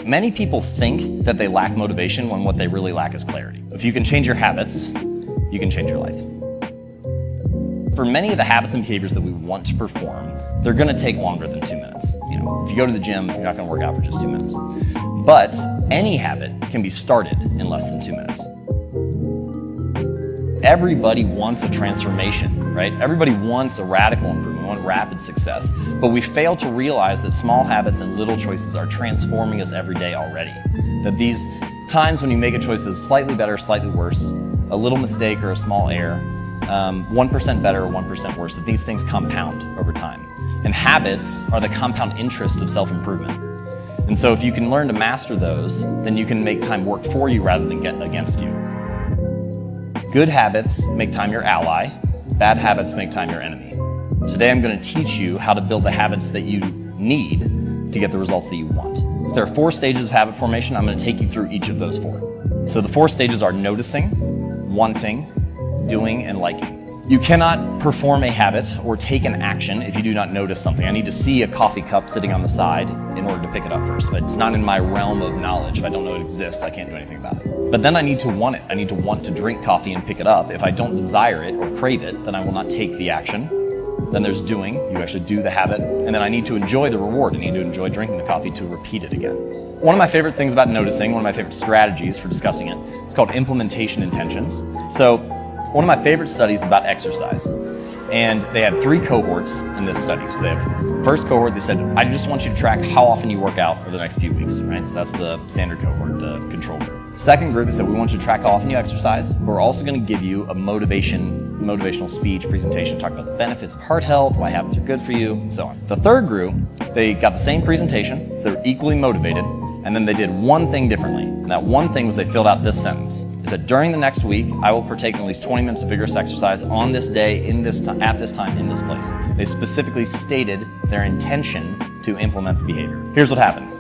Many people think that they lack motivation when what they really lack is clarity. If you can change your habits, you can change your life. For many of the habits and behaviors that we want to perform, they're gonna take longer than 2 minutes. If you go to the gym, you're not gonna work out for just 2 minutes. But any habit can be started in less than 2 minutes. Everybody wants a transformation, right? Everybody wants a radical improvement, want rapid success, but we fail to realize that small habits and little choices are transforming us every day already. That these times when you make a choice that's slightly better, slightly worse, a little mistake or a small error, 1% better or 1% worse, that these things compound over time. And habits are the compound interest of self-improvement. And so if you can learn to master those, then you can make time work for you rather than get against you. Good habits make time your ally, bad habits make time your enemy. Today I'm going to teach you how to build the habits that you need to get the results that you want. There are 4 stages of habit formation. I'm going to take you through each of those 4. So the 4 stages are noticing, wanting, doing, and liking. You cannot perform a habit or take an action if you do not notice something. I need to see a coffee cup sitting on the side in order to pick it up first. But it's not in my realm of knowledge. If I don't know it exists, I can't do anything about it. But then I need to want it. I need to want to drink coffee and pick it up. If I don't desire it or crave it, then I will not take the action. Then there's doing. You actually do the habit. And then I need to enjoy the reward. I need to enjoy drinking the coffee to repeat it again. One of my favorite things about noticing, one of my favorite strategies for discussing it, it's called implementation intentions. So one of my favorite studies is about exercise. And they had 3 cohorts in this study. So they have the first cohort, they said, I just want you to track how often you work out over the next few weeks, right? So that's the standard cohort, the control group. Second group, they said, we want you to track how often you exercise. We're also gonna give you a motivational speech presentation, talk about the benefits of heart health, why habits are good for you, and so on. The third group, they got the same presentation, so they're equally motivated, and then they did one thing differently. And that one thing was they filled out this sentence. They said, during the next week, I will partake in at least 20 minutes of vigorous exercise on this day, at this time, in this place. They specifically stated their intention to implement the behavior. Here's what happened.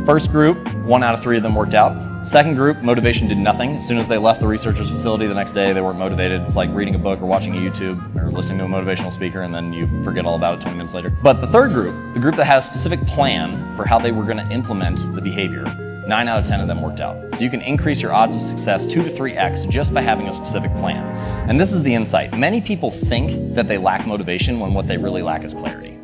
First group, 1 out of 3 of them worked out. Second group, motivation did nothing. As soon as they left the researcher's facility the next day, they weren't motivated. It's like reading a book or watching a YouTube or listening to a motivational speaker and then you forget all about it 20 minutes later. But the third group, the group that had a specific plan for how they were gonna implement the behavior, 9 out of 10 of them worked out. So you can increase your odds of success 2 to 3x just by having a specific plan. And this is the insight. Many people think that they lack motivation when what they really lack is clarity.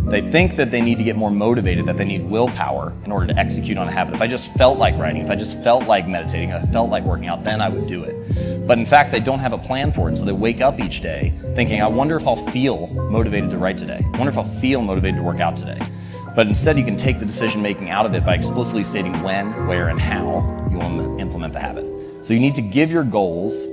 They think that they need to get more motivated, that they need willpower in order to execute on a habit. If I just felt like writing, if I just felt like meditating, if I felt like working out, then I would do it. But in fact, they don't have a plan for it. So they wake up each day thinking, I wonder if I'll feel motivated to write today. I wonder if I'll feel motivated to work out today. But instead, you can take the decision making out of it by explicitly stating when, where, and how you want to implement the habit. So you need to give your goals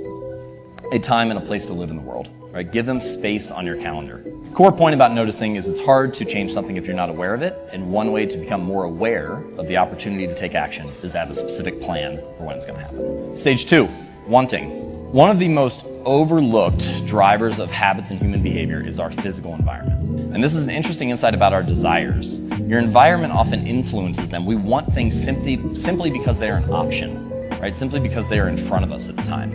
a time and a place to live in the world, right? Give them space on your calendar. The core point about noticing is it's hard to change something if you're not aware of it, and one way to become more aware of the opportunity to take action is to have a specific plan for when it's going to happen. Stage 2, wanting. One of the most overlooked drivers of habits and human behavior is our physical environment. And this is an interesting insight about our desires. Your environment often influences them. We want things simply because they are an option, right? Simply because they are in front of us at the time.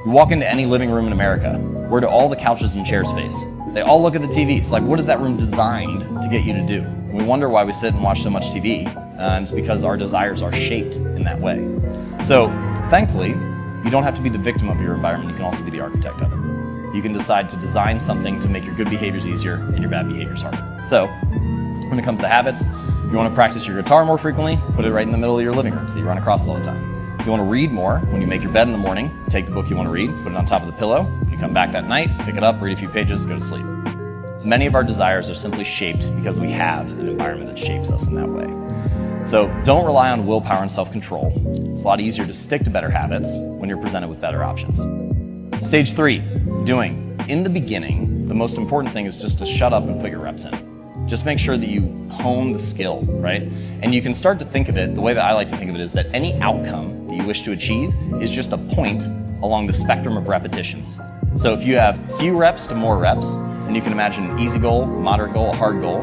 You walk into any living room in America, where do all the couches and chairs face? They all look at the TV. It's like, what is that room designed to get you to do? We wonder why we sit and watch so much TV, and it's because our desires are shaped in that way. So, thankfully, you don't have to be the victim of your environment, you can also be the architect of it. You can decide to design something to make your good behaviors easier and your bad behaviors harder. So, when it comes to habits, if you want to practice your guitar more frequently, put it right in the middle of your living room so you run across it all the time. If you want to read more, when you make your bed in the morning, take the book you want to read, put it on top of the pillow, you come back that night, pick it up, read a few pages, go to sleep. Many of our desires are simply shaped because we have an environment that shapes us in that way. So don't rely on willpower and self-control. It's a lot easier to stick to better habits when you're presented with better options. Stage 3, doing. In the beginning, the most important thing is just to shut up and put your reps in. Just make sure that you hone the skill, right? And you can start to think of it, the way that I like to think of it is that any outcome that you wish to achieve is just a point along the spectrum of repetitions. So if you have few reps to more reps, and you can imagine an easy goal, moderate goal, a hard goal,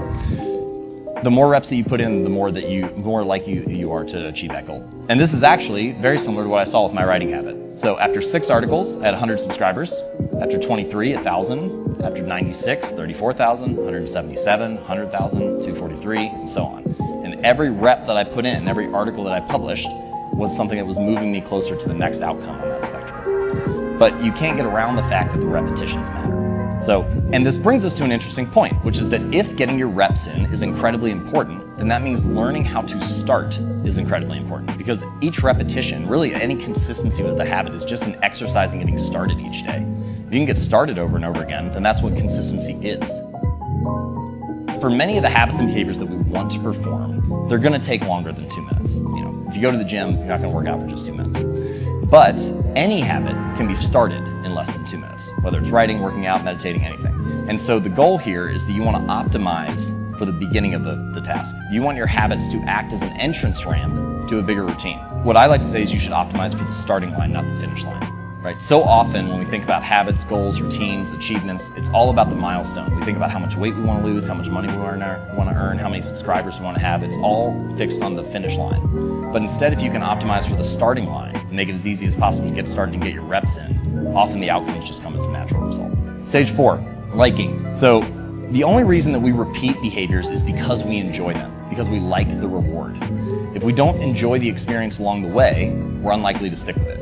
the more reps that you put in, the more likely you are to achieve that goal. And this is actually very similar to what I saw with my writing habit. So after 6 articles, I had 100 subscribers. After 23, 1,000. After 96, 34,000. 177, 100,000, 243, and so on. And every rep that I put in, every article that I published was something that was moving me closer to the next outcome on that spectrum. But you can't get around the fact that the repetitions matter. So, and this brings us to an interesting point, which is that if getting your reps in is incredibly important, then that means learning how to start is incredibly important, because each repetition, really any consistency with the habit, is just an exercise in getting started each day. If you can get started over and over again, then that's what consistency is. For many of the habits and behaviors that we want to perform, they're gonna take longer than 2 minutes. If you go to the gym, you're not gonna work out for just 2 minutes. But any habit can be started in less than 2 minutes, whether it's writing, working out, meditating, anything. And so the goal here is that you want to optimize for the beginning of the task. You want your habits to act as an entrance ramp to a bigger routine. What I like to say is you should optimize for the starting line, not the finish line. Right? So often when we think about habits, goals, routines, achievements, it's all about the milestone. We think about how much weight we want to lose, how much money we want to earn, how many subscribers we want to have. It's all fixed on the finish line. But instead, if you can optimize for the starting line and make it as easy as possible to get started and get your reps in, often the outcomes just come as a natural result. Stage 4, liking. So the only reason that we repeat behaviors is because we enjoy them, because we like the reward. If we don't enjoy the experience along the way, we're unlikely to stick with it.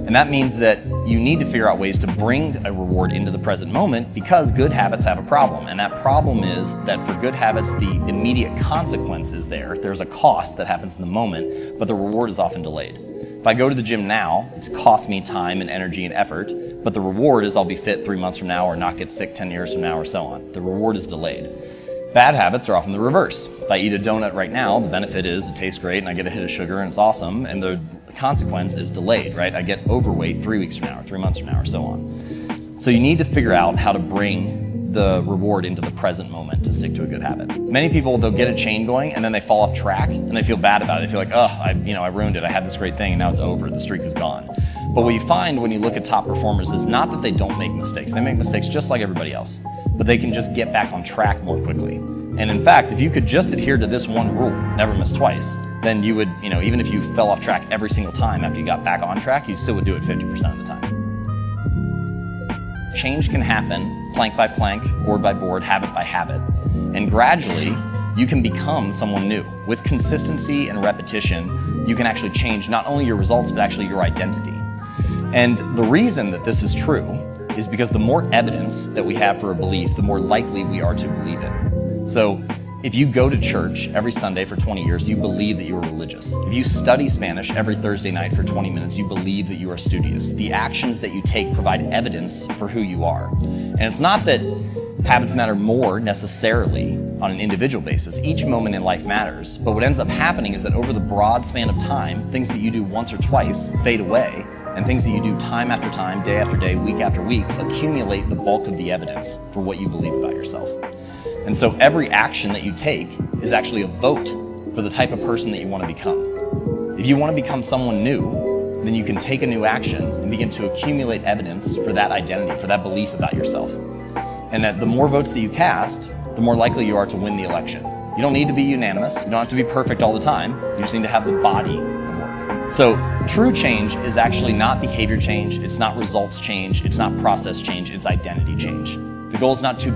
And that means that you need to figure out ways to bring a reward into the present moment, because good habits have a problem. And that problem is that for good habits, the immediate consequence is there. There's a cost that happens in the moment, but the reward is often delayed. If I go to the gym now, it's cost me time and energy and effort, but the reward is I'll be fit 3 months from now or not get sick 10 years from now or so on. The reward is delayed. Bad habits are often the reverse. If I eat a donut right now, the benefit is it tastes great and I get a hit of sugar and it's awesome, and the consequence is delayed, right? I get overweight 3 weeks from now or 3 months from now or so on. So you need to figure out how to bring the reward into the present moment to stick to a good habit. Many people, they'll get a chain going and then they fall off track and they feel bad about it. They feel like, oh, I ruined it. I had this great thing and now it's over. The streak is gone. But what you find when you look at top performers is not that they don't make mistakes. They make mistakes just like everybody else, but they can just get back on track more quickly. And in fact, if you could just adhere to this one rule, never miss twice, then you would, even if you fell off track every single time after you got back on track, you still would do it 50% of the time. Change can happen plank by plank, board by board, habit by habit. And gradually, you can become someone new. With consistency and repetition, you can actually change not only your results, but actually your identity. And the reason that this is true is because the more evidence that we have for a belief, the more likely we are to believe it. So if you go to church every Sunday for 20 years, you believe that you are religious. If you study Spanish every Thursday night for 20 minutes, you believe that you are studious. The actions that you take provide evidence for who you are. And it's not that habits matter more necessarily on an individual basis. Each moment in life matters, but what ends up happening is that over the broad span of time, things that you do once or twice fade away, and things that you do time after time, day after day, week after week, accumulate the bulk of the evidence for what you believe about yourself. And so every action that you take is actually a vote for the type of person that you want to become. If you want to become someone new, then you can take a new action and begin to accumulate evidence for that identity, for that belief about yourself. And that the more votes that you cast, the more likely you are to win the election. You don't need to be unanimous. You don't have to be perfect all the time. You just need to have the body of work. So true change is actually not behavior change. It's not results change. It's not process change. It's identity change. The goal is not to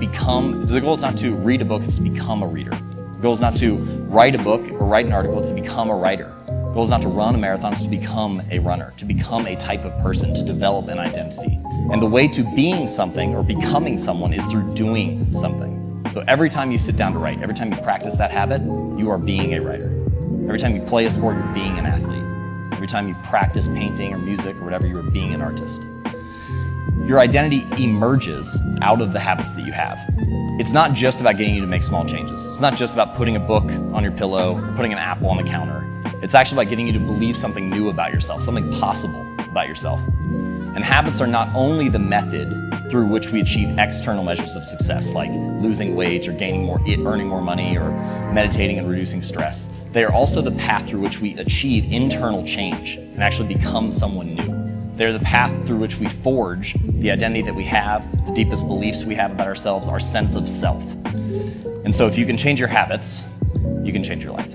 read a book, it's to become a reader. The goal is not to write a book or write an article, it's to become a writer. The goal is not to run a marathon, it's to become a runner, to become a type of person, to develop an identity. And the way to being something or becoming someone is through doing something. So every time you sit down to write, every time you practice that habit, you are being a writer. Every time you play a sport, you're being an athlete. Every time you practice painting or music or whatever, you are being an artist. Your identity emerges out of the habits that you have. It's not just about getting you to make small changes. It's not just about putting a book on your pillow or putting an apple on the counter. It's actually about getting you to believe something new about yourself, something possible about yourself. And habits are not only the method through which we achieve external measures of success, like losing weight or earning more money or meditating and reducing stress. They are also the path through which we achieve internal change and actually become someone new. They're the path through which we forge the identity that we have, the deepest beliefs we have about ourselves, our sense of self. And so if you can change your habits, you can change your life.